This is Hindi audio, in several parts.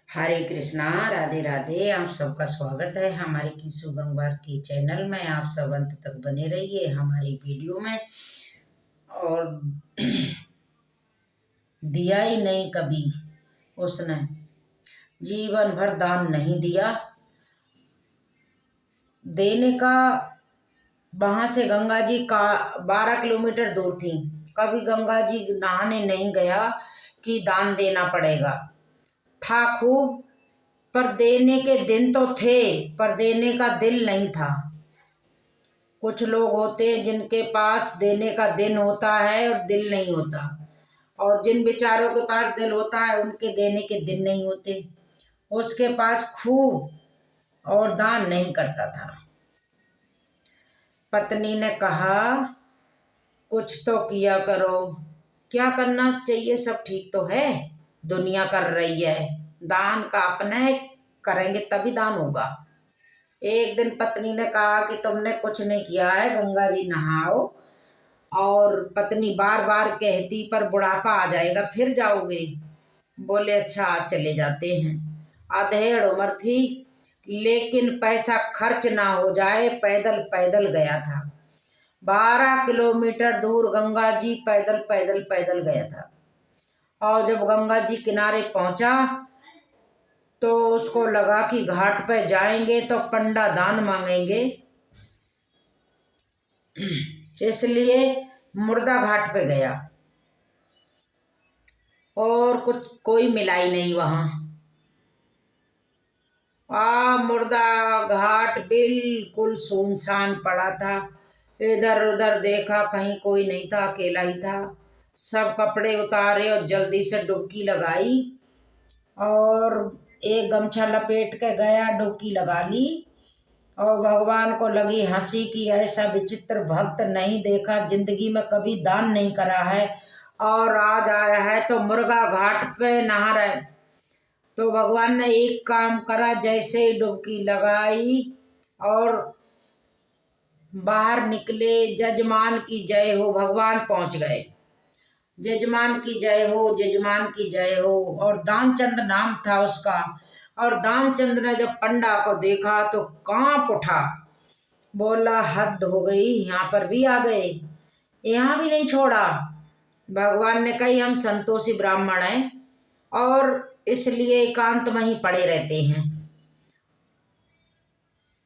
हरे कृष्णा, राधे राधे। आप सबका स्वागत है हमारे कीसु गंगवार की चैनल में। आप सब अंत तक बने रहिए हमारी वीडियो में। और दिया ही नहीं कभी उसने, जीवन भर दान नहीं दिया। देने का वहां से गंगा जी का 12 किलोमीटर दूर थी। कभी गंगा जी नहाने नहीं गया कि दान देना पड़ेगा। था खूब, पर देने के दिन तो थे, पर देने का दिल नहीं था। कुछ लोग होते हैं जिनके पास देने का दिन होता है और दिल नहीं होता, और जिन बेचारों के पास दिल होता है उनके देने के दिन नहीं होते। उसके पास खूब और दान नहीं करता था। पत्नी ने कहा, कुछ तो किया करो। क्या करना चाहिए, सब ठीक तो है, दुनिया कर रही है। दान का अपना है, करेंगे तभी दान होगा। एक दिन पत्नी ने कहा कि तुमने कुछ नहीं किया है, गंगा जी नहाओ। और पत्नी बार बार कहती, पर बुढ़ापा आ जाएगा फिर जाओगे। बोले अच्छा, आज चले जाते हैं। अधेड़ उम्र थी, लेकिन पैसा खर्च ना हो जाए, पैदल पैदल गया था। 12 किलोमीटर दूर गंगा जी पैदल पैदल पैदल गया था। और जब गंगा जी किनारे पहुंचा तो उसको लगा कि घाट पे जाएंगे तो पंडा दान मांगेंगे, इसलिए मुर्दा घाट पे गया। और कुछ कोई मिला ही नहीं वहां। मुर्दा घाट बिल्कुल सुनसान पड़ा था। इधर उधर देखा, कहीं कोई नहीं था, अकेला ही था। सब कपड़े उतारे और जल्दी से डुबकी लगाई, और एक गमछा लपेट के गया, डुबकी लगा ली। और भगवान को लगी हंसी कि ऐसा विचित्र भक्त नहीं देखा, जिंदगी में कभी दान नहीं करा है और आज आया है तो मुर्गा घाट पे नहा रहे। तो भगवान ने एक काम करा, जैसे ही डुबकी लगाई और बाहर निकले, जजमान की जय हो, भगवान पहुंच गए। जजमान की जय हो, जजमान की जय हो। और दामचंद नाम था उसका। और दामचंद ने जब पंडा को देखा तो कांप उठा। बोला हद हो गई, यहाँ पर भी आ गए, यहाँ भी नहीं छोड़ा। भगवान ने कही, हम संतोषी ब्राह्मण हैं और इसलिए एकांत में ही पड़े रहते हैं,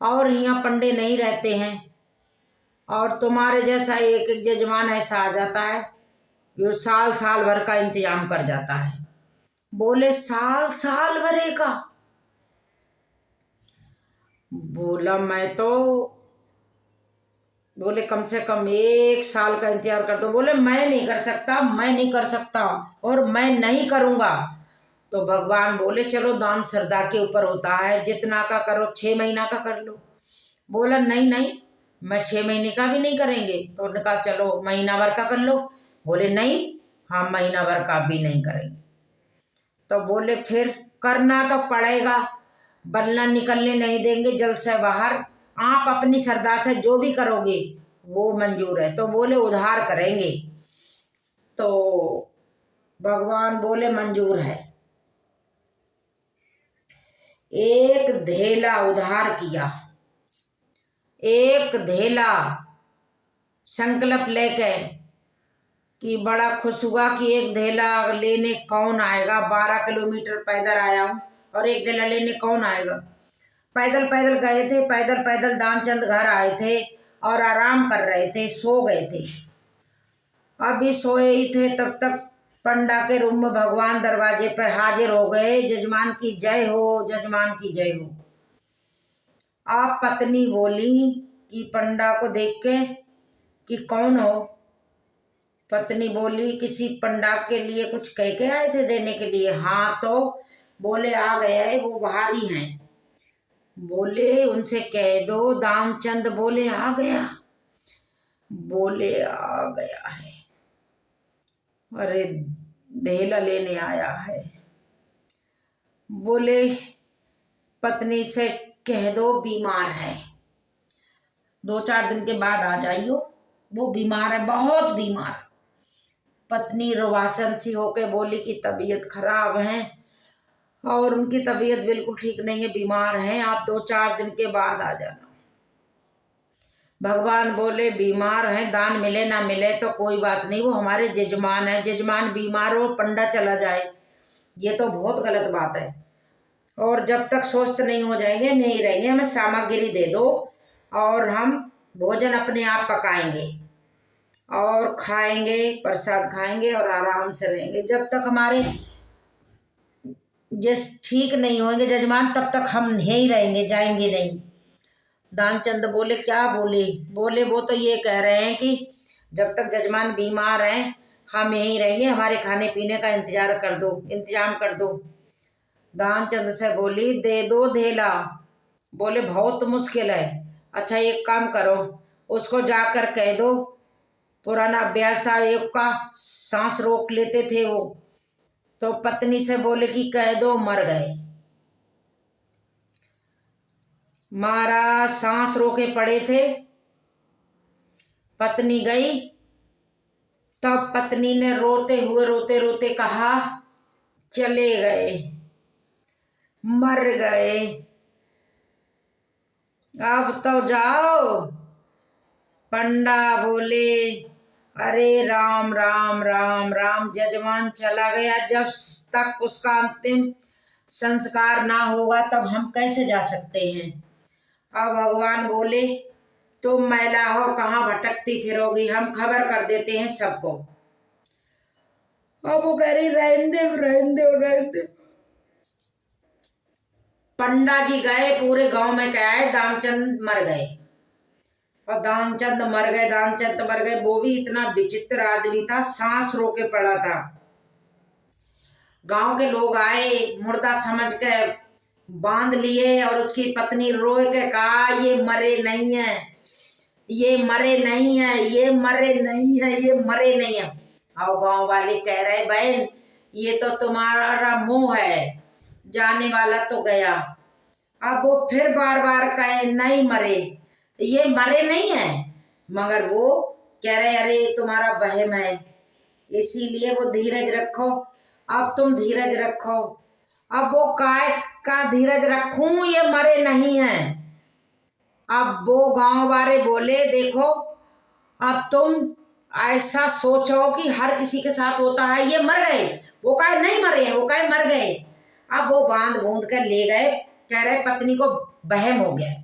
और यहाँ पंडे नहीं रहते हैं। और तुम्हारे जैसा एक एक जजमान ऐसा आ जाता है जो साल साल भर का इंतजाम कर जाता है। बोले साल साल भरे का? बोला मैं तो, बोले कम से कम 1 साल का इंतजार कर दो। बोले मैं नहीं कर सकता, मैं नहीं कर सकता और मैं नहीं करूँगा। तो भगवान बोले चलो, दान श्रद्धा के ऊपर होता है, जितना का करो, 6 महीना का कर लो। बोला नहीं नहीं, मैं 6 महीने का भी नहीं करेंगे। तो उन्होंने कहा चलो महीना भर का कर लो। बोले नहीं, हम महीना भर का भी नहीं करेंगे। तो बोले फिर करना तो पड़ेगा, वरना निकलने नहीं देंगे जल से बाहर। आप अपनी श्रद्धा से जो भी करोगे वो मंजूर है। तो बोले उधार करेंगे। तो भगवान बोले मंजूर है। एक धेला उधार किया, एक धेला संकल्प लेके, कि बड़ा खुश हुआ कि एक धेला लेने कौन आएगा। 12 किलोमीटर पैदल आया हूँ और एक धेला लेने कौन आएगा। पैदल पैदल गए थे, पैदल पैदल दामचंद घर आए थे और आराम कर रहे थे, सो गए थे। अभी सोए ही थे तब तक पंडा के रूम में भगवान दरवाजे पे हाजिर हो गए। जजमान की जय हो, जजमान की जय हो। आप पत्नी बोली कि पंडा को देख के कि कौन हो। पत्नी बोली किसी पंडा के लिए कुछ कह के आए थे देने के लिए। हाँ, तो बोले आ गया है, वो बाहर ही हैं। बोले उनसे कह दो। दामचंद बोले आ गया? बोले आ गया है, अरे धेला लेने आया है। बोले पत्नी से कह दो बीमार है, 2-4 दिन के बाद आ जाइयो, वो बीमार है, बहुत बीमार। पत्नी रुवासन सी होके बोली कि तबीयत खराब है, और उनकी तबीयत बिल्कुल ठीक नहीं है, बीमार हैं, आप 2-4 दिन के बाद आ जाना। भगवान बोले बीमार हैं, दान मिले ना मिले तो कोई बात नहीं, वो हमारे जजमान है, जजमान बीमार हो पंडा चला जाए ये तो बहुत गलत बात है। और जब तक स्वस्थ नहीं हो जाएंगे हम यहीं रहेंगे, हमें सामग्री दे दो और हम भोजन अपने आप पकाएंगे और खाएंगे, प्रसाद खाएंगे और आराम से रहेंगे। जब तक हमारे जिस ठीक नहीं होंगे जजमान तब तक हम यहीं रहेंगे, जाएंगे नहीं। दानचंद बोले क्या बोले? बोले वो तो ये कह रहे हैं कि जब तक जजमान बीमार हैं हम यहीं रहेंगे, हमारे खाने पीने का इंतजाम कर दो। दानचंद से बोली दे दो धेला। बोले बहुत मुश्किल है। अच्छा एक काम करो, उसको जाकर कह दो, पुराना अभ्यास था एक का, सांस रोक लेते थे वो, तो पत्नी से बोले कि कह दो मर गए। महाराज सांस रोके पड़े थे, पत्नी गई, तब पत्नी ने रोते रोते कहा चले गए, मर गए, अब तो जाओ। पंडा बोले अरे राम राम राम राम, जजमान चला गया, जब तक उसका अंतिम संस्कार ना होगा तब हम कैसे जा सकते हैं। अब भगवान बोले तुम मैला हो, कहाँ भटकती फिरोगी, हम खबर कर देते हैं सबको। अब वो कह रही रहने दे। पंडा जी गए, पूरे गांव में क्या है, दानचंद मर गए। और दानचंद मर गए, वो भी इतना विचित्र आदमी था, सांस रोके पड़ा था। गांव के लोग आए, मुर्दा समझ के बांध लिए और उसकी पत्नी रोए के कहा ये मरे नहीं है, ये मरे नहीं है, ये मरे नहीं है, ये मरे नहीं है। और गांव वाले कह रहे बहन ये तो तुम्हारा मुंह है, जाने वाला तो गया। अब वो फिर बार बार कहे नहीं मरे, ये मरे नहीं है, मगर वो कह रहे अरे तुम्हारा वहम है, इसीलिए वो धीरज रखो। अब तुम धीरज रखो। अब वो काय का धीरज रखूं, ये मरे नहीं है। अब वो गांव वाले बोले देखो अब तुम ऐसा सोचो कि हर किसी के साथ होता है, ये मर गए, वो काय नहीं मरे हैं, वो काय मर गए। अब वो बांध बूंद कर ले गए, कह रहे पत्नी को वहम हो गया।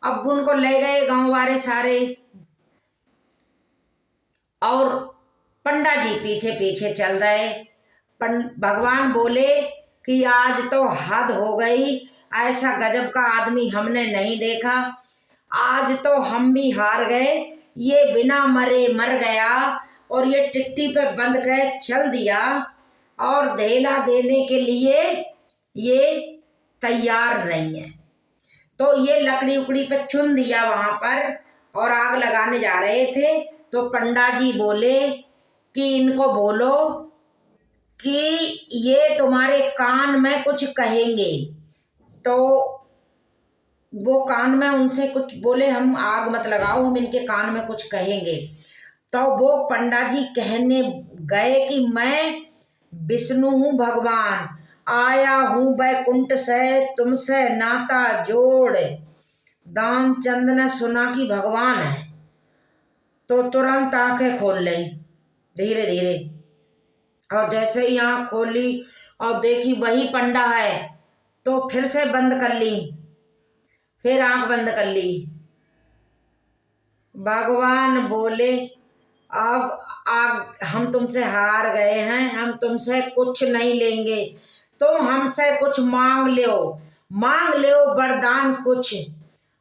अब उनको ले गए गांव वाले सारे, और पंडा जी पीछे पीछे चल रहे। भगवान बोले कि आज तो हद हो गई, ऐसा गजब का आदमी हमने नहीं देखा, आज तो हम भी हार गए, ये बिना मरे मर गया और ये टिट्टी पे बंद कर चल दिया और धेला देने के लिए ये तैयार नहीं है। तो ये लकड़ी उकड़ी पे चुन दिया वहां पर और आग लगाने जा रहे थे। तो पंडा जी बोले कि इनको बोलो कि ये तुम्हारे कान में कुछ कहेंगे। तो वो कान में उनसे कुछ बोले हम आग मत लगाओ, हम इनके कान में कुछ कहेंगे। तो वो पंडा जी कहने गए कि मैं विष्णु हूँ भगवान, आया हूँ बैकुंठ से तुमसे नाता जोड़। दानचंद ने सुना कि भगवान है तो तुरंत आंखें खोल ली धीरे धीरे, और जैसे ही आंख खोली और देखी वही पंडा है तो फिर से बंद कर ली, फिर आंख बंद कर ली। भगवान बोले अब हम तुमसे हार गए हैं, हम तुमसे कुछ नहीं लेंगे, तुम हमसे कुछ मांग लो वरदान कुछ।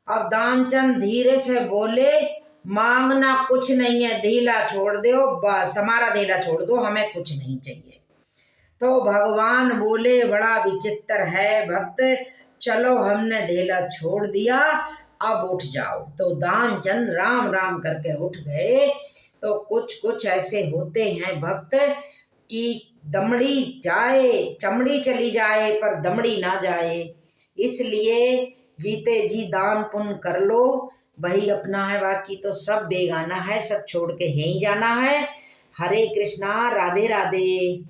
अब दानचंद धीरे से बोले मांगना कुछ नहीं है, धेला छोड़ दो, बस हमारा धेला छोड़ दो, हमें कुछ नहीं चाहिए। तो भगवान बोले बड़ा विचित्र है भक्त, चलो हमने धेला छोड़ दिया, अब उठ जाओ। तो दानचंद राम राम करके उठ गए। तो कुछ ऐसे होते हैं भक्त कि दमड़ी जाए, चमड़ी चली जाए पर दमड़ी ना जाए, इसलिए जीते जी दान पुण्य कर लो, वही अपना है, बाकी तो सब बेगाना है, सब छोड़ के यहीं जाना है। हरे कृष्णा, राधे राधे।